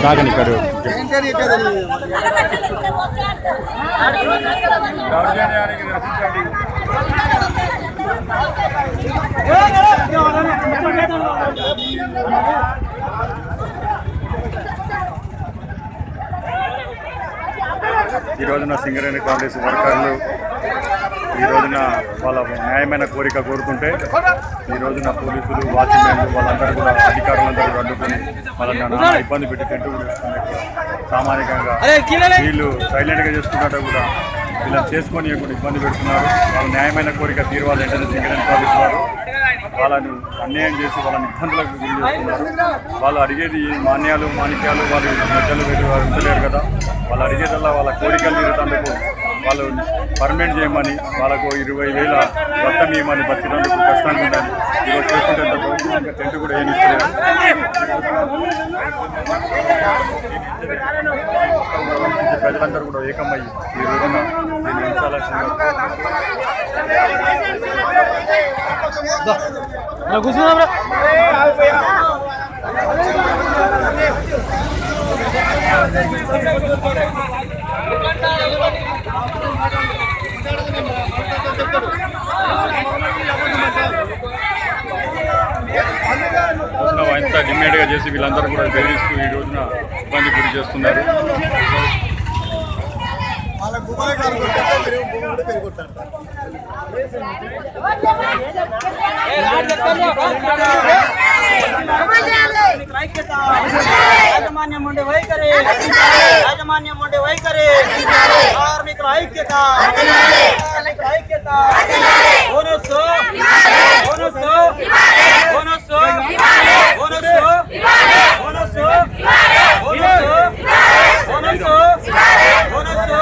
తాగని కరు ఈ రోజున సింగరేణి కాంగ్రెస్ వర్కర్లు ఈ రోజున వాళ్ళ న్యాయమైన కోరిక కోరుకుంటే ఈ రోజున పోలీసులు వాచ్మెన్లు వాళ్ళందరూ కూడా అధికారులందరూ అడ్డుకొని వాళ్ళని నానా ఇబ్బంది పెట్టి టెంటు కూడా సామాజికంగా వీళ్ళు సైలెంట్గా చేసుకున్నట్టు కూడా వీళ్ళని చేసుకొని ఇబ్బంది పెడుతున్నారు. వాళ్ళ న్యాయమైన కోరిక తీరవాలి వెంటనే సింగరేణి కాంగ్రెస్ వారు వాళ్ళను అన్యాయం చేసి వాళ్ళని ఇబ్బందులకు గురి చేస్తున్నారు. వాళ్ళు అడిగేది మాన్యాలు మాణిక్యాలు వాళ్ళు మధ్యలో ఉంచలేరు కదా. వాళ్ళు అడిగేదల్లా వాళ్ళ కోరికలు తీరేటందుకు వాళ్ళు పర్మనెంట్ చేయమని వాళ్ళకు 20,000 మొత్తం ఇవ్వమని బతికేందుకు కష్టంగా ఉండాలి. ఈరోజు చేసుకుంటే టెంట్ కూడా ఏమి ఇస్తలేదు. ప్రజలందరూ కూడా ఏకమయ్యి ఈ రోజున దీన్ని ఉంచాల్సిందిగా ఎంత డిమాండ్గా చేసి వీళ్ళందరూ కూడా బెదిరిస్తూ ఈ రోజున ఇబ్బంది గురి చేస్తున్నారు. యాజమాన్యం ఉండే వైఖరి కార్మికుల ఐక్యత bonus bonus bonus bonus bonus bonus bonus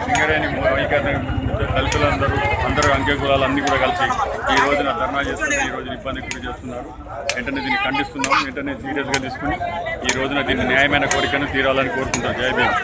Singareni దళితులందరూ అంకె కులాలు అన్నీ కూడా కలిసి ఈ రోజున ధర్నా చేస్తున్నారు. ఈ రోజున ఇబ్బంది గురి చేస్తున్నారు. వెంటనే దీన్ని ఖండిస్తున్నాం. వెంటనే సీరియస్గా తీసుకుని ఈ రోజున దీన్ని న్యాయమైన కోరికను తీరాలని కోరుకుంటాం. జై భీమ్.